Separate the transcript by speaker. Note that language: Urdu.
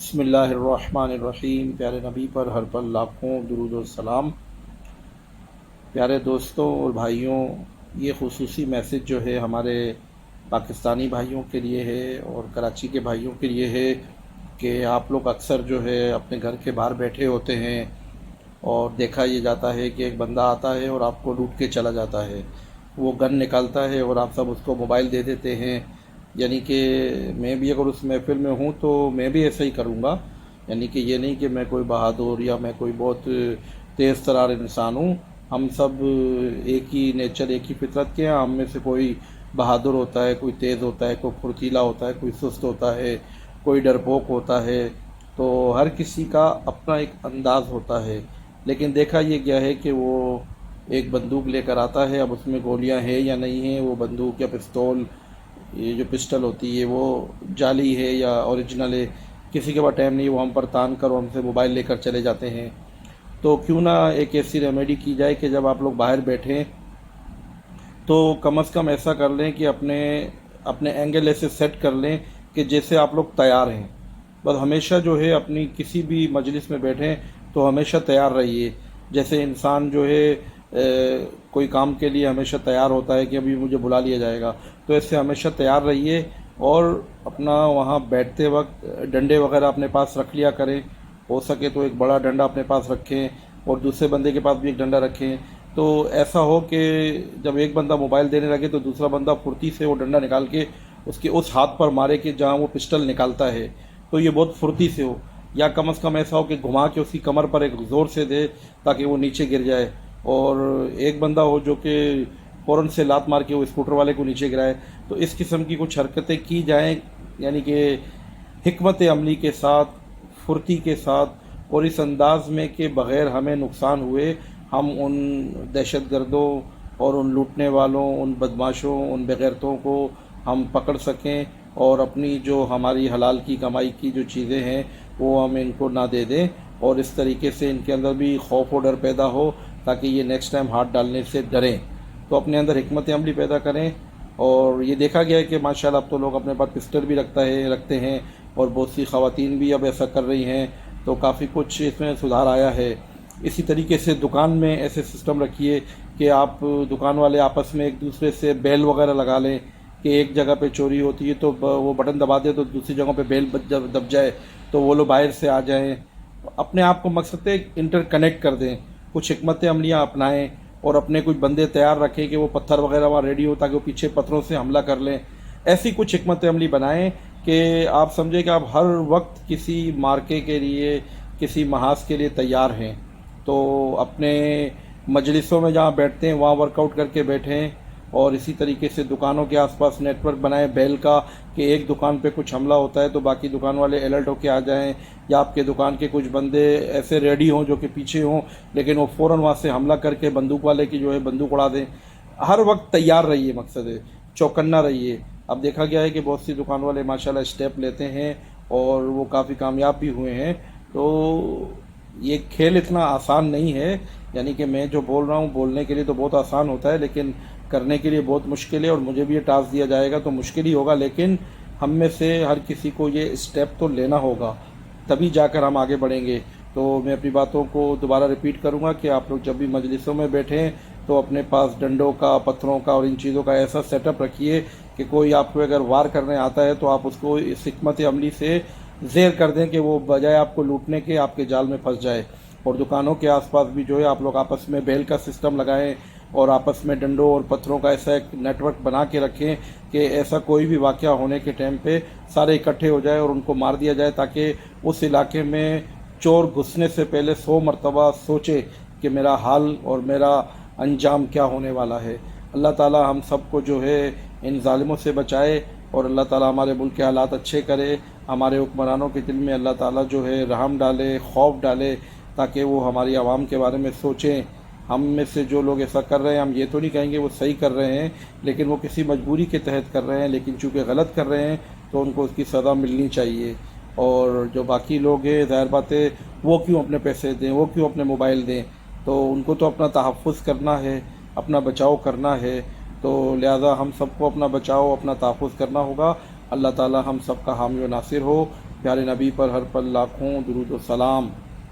Speaker 1: بسم اللہ الرحمن الرحیم۔ پیارے نبی پر ہر پل لاکھوں درود و سلام۔ پیارے دوستوں اور بھائیوں، یہ خصوصی میسج جو ہے ہمارے پاکستانی بھائیوں کے لیے ہے اور کراچی کے بھائیوں کے لیے ہے کہ آپ لوگ اکثر جو ہے اپنے گھر کے باہر بیٹھے ہوتے ہیں اور دیکھا یہ جاتا ہے کہ ایک بندہ آتا ہے اور آپ کو لوٹ کے چلا جاتا ہے۔ وہ گن نکالتا ہے اور آپ سب اس کو موبائل دے دیتے ہیں۔ یعنی کہ میں بھی اگر اس محفل میں ہوں تو میں بھی ایسا ہی کروں گا۔ یعنی کہ یہ نہیں کہ میں کوئی بہادر یا میں کوئی بہت تیز ترار انسان ہوں۔ ہم سب ایک ہی نیچر، ایک ہی فطرت کے ہیں۔ ہم میں سے کوئی بہادر ہوتا ہے، کوئی تیز ہوتا ہے، کوئی پھرتیلا ہوتا ہے، کوئی سست ہوتا ہے، کوئی ڈرپوک ہوتا ہے۔ تو ہر کسی کا اپنا ایک انداز ہوتا ہے۔ لیکن دیکھا یہ گیا ہے کہ وہ ایک بندوق لے کر آتا ہے، اب اس میں گولیاں ہیں یا نہیں ہیں، وہ بندوق یا پستول، یہ جو پسٹل ہوتی ہے وہ جعلی ہے یا اوریجنل ہے، کسی کے پاس ٹائم نہیں، وہ ہم پر تان کر ہم سے موبائل لے کر چلے جاتے ہیں۔ تو کیوں نہ ایک ایسی ریمیڈی کی جائے کہ جب آپ لوگ باہر بیٹھیں تو کم از کم ایسا کر لیں کہ اپنے اینگل ایسے سیٹ کر لیں کہ جیسے آپ لوگ تیار ہیں۔ بس ہمیشہ جو ہے اپنی کسی بھی مجلس میں بیٹھیں تو ہمیشہ تیار رہیے۔ جیسے انسان جو ہے کوئی کام کے لیے ہمیشہ تیار ہوتا ہے کہ ابھی مجھے بلا لیا جائے گا، تو ایسے ہمیشہ تیار رہیے اور اپنا وہاں بیٹھتے وقت ڈنڈے وغیرہ اپنے پاس رکھ لیا کریں۔ ہو سکے تو ایک بڑا ڈنڈا اپنے پاس رکھیں اور دوسرے بندے کے پاس بھی ایک ڈنڈا رکھیں، تو ایسا ہو کہ جب ایک بندہ موبائل دینے لگے تو دوسرا بندہ پھرتی سے وہ ڈنڈا نکال کے اس کے اس ہاتھ پر مارے کہ جہاں وہ پسٹل نکالتا ہے، تو یہ بہت پھرتی سے ہو۔ یا کم از کم ایسا ہو کہ گھما کے اس کی کمر پر ایک زور سے دے تاکہ وہ نیچے گر جائے، اور ایک بندہ ہو جو کہ فوراً سے لات مار کے وہ اسکوٹر والے کو نیچے گرائے۔ تو اس قسم کی کچھ حرکتیں کی جائیں، یعنی کہ حکمت عملی کے ساتھ، پھرتی کے ساتھ، اور اس انداز میں کہ بغیر ہمیں نقصان ہوئے ہم ان دہشت گردوں اور ان لوٹنے والوں، ان بدماشوں، ان بغیرتوں کو ہم پکڑ سکیں اور اپنی جو ہماری حلال کی کمائی کی جو چیزیں ہیں وہ ہم ان کو نہ دے دیں، اور اس طریقے سے ان کے اندر بھی خوف و ڈر پیدا ہو تاکہ یہ نیکسٹ ٹائم ہاتھ ڈالنے سے ڈریں۔ تو اپنے اندر حکمت عملی پیدا کریں۔ اور یہ دیکھا گیا ہے کہ ماشاءاللہ اب تو لوگ اپنے پاس پسٹل بھی رکھتے ہیں، اور بہت سی خواتین بھی اب ایسا کر رہی ہیں، تو کافی کچھ اس میں سدھار آیا ہے۔ اسی طریقے سے دکان میں ایسے سسٹم رکھیے کہ آپ دکان والے آپس میں ایک دوسرے سے بیل وغیرہ لگا لیں کہ ایک جگہ پہ چوری ہوتی ہے تو وہ بٹن دبا دے تو دوسری جگہوں پہ بیل دب جائے تو وہ لوگ باہر سے آ جائیں۔ اپنے آپ کو مقصد ہے انٹر کنیکٹ کر دیں، کچھ حکمت عملیاں اپنائیں، اور اپنے کچھ بندے تیار رکھیں کہ وہ پتھر وغیرہ وہاں ریڈی ہو تاکہ وہ پیچھے پتھروں سے حملہ کر لیں۔ ایسی کچھ حکمت عملی بنائیں کہ آپ سمجھیں کہ آپ ہر وقت کسی مارکے کے لیے، کسی محاذ کے لیے تیار ہیں۔ تو اپنے مجلسوں میں جہاں بیٹھتے ہیں وہاں ورک آؤٹ کر کے بیٹھیں، اور اسی طریقے سے دکانوں کے آس پاس نیٹ ورک بنائیں بیل کا کہ ایک دکان پہ کچھ حملہ ہوتا ہے تو باقی دکان والے الرٹ ہو کے آ جائیں، یا آپ کے دکان کے کچھ بندے ایسے ریڈی ہوں جو کہ پیچھے ہوں لیکن وہ فوراً وہاں سے حملہ کر کے بندوق والے کی جو ہے بندوق اڑا دیں۔ ہر وقت تیار رہیے، مقصد ہے چوکنا رہیے۔ اب دیکھا گیا ہے کہ بہت سی دکان والے ماشاءاللہ اسٹیپ لیتے ہیں اور وہ کافی کامیاب بھی ہوئے ہیں۔ تو یہ کھیل اتنا آسان نہیں ہے، یعنی کہ میں جو بول رہا ہوں بولنے کے لیے تو بہت آسان ہوتا ہے لیکن کرنے کے لیے بہت مشکل ہے، اور مجھے بھی یہ ٹاسک دیا جائے گا تو مشکل ہی ہوگا، لیکن ہم میں سے ہر کسی کو یہ اسٹیپ تو لینا ہوگا، تبھی جا کر ہم آگے بڑھیں گے۔ تو میں اپنی باتوں کو دوبارہ ریپیٹ کروں گا کہ آپ لوگ جب بھی مجلسوں میں بیٹھیں تو اپنے پاس ڈنڈوں کا، پتھروں کا اور ان چیزوں کا ایسا سیٹ اپ رکھیے کہ کوئی آپ کو اگر وار کرنے آتا ہے تو آپ اس کو اس حکمت عملی سے زیر کر دیں کہ وہ بجائے آپ کو لوٹنے کے آپ کے جال میں پھنس جائے۔ اور دکانوں کے آس پاس بھی جو ہے آپ لوگ آپس میں بیل کا سسٹم لگائیں اور آپس میں ڈنڈوں اور پتھروں کا ایسا ایک نیٹ ورک بنا کے رکھیں کہ ایسا کوئی بھی واقعہ ہونے کے ٹائم پہ سارے اکٹھے ہو جائے اور ان کو مار دیا جائے، تاکہ اس علاقے میں چور گھسنے سے پہلے 100 مرتبہ سوچے کہ میرا حال اور میرا انجام کیا ہونے والا ہے۔ اللہ تعالی ہم سب کو جو ہے ان ظالموں سے بچائے، اور اللہ تعالی ہمارے ملک کے حالات اچھے کرے، ہمارے حکمرانوں کے دل میں اللہ تعالی جو ہے رحم ڈالے، خوف ڈالے، تاکہ وہ ہماری عوام کے بارے میں سوچیں۔ ہم میں سے جو لوگ ایسا کر رہے ہیں ہم یہ تو نہیں کہیں گے وہ صحیح کر رہے ہیں، لیکن وہ کسی مجبوری کے تحت کر رہے ہیں، لیکن چونکہ غلط کر رہے ہیں تو ان کو اس کی سزا ملنی چاہیے۔ اور جو باقی لوگ ہیں ظاہر بات ہے وہ کیوں اپنے پیسے دیں، وہ کیوں اپنے موبائل دیں، تو ان کو تو اپنا تحفظ کرنا ہے، اپنا بچاؤ کرنا ہے۔ تو لہذا ہم سب کو اپنا بچاؤ، اپنا تحفظ کرنا ہوگا۔ اللہ تعالی ہم سب کا حامی و ناصر ہو۔ پیارے نبی پر ہر پل لاکھوں درود و سلام.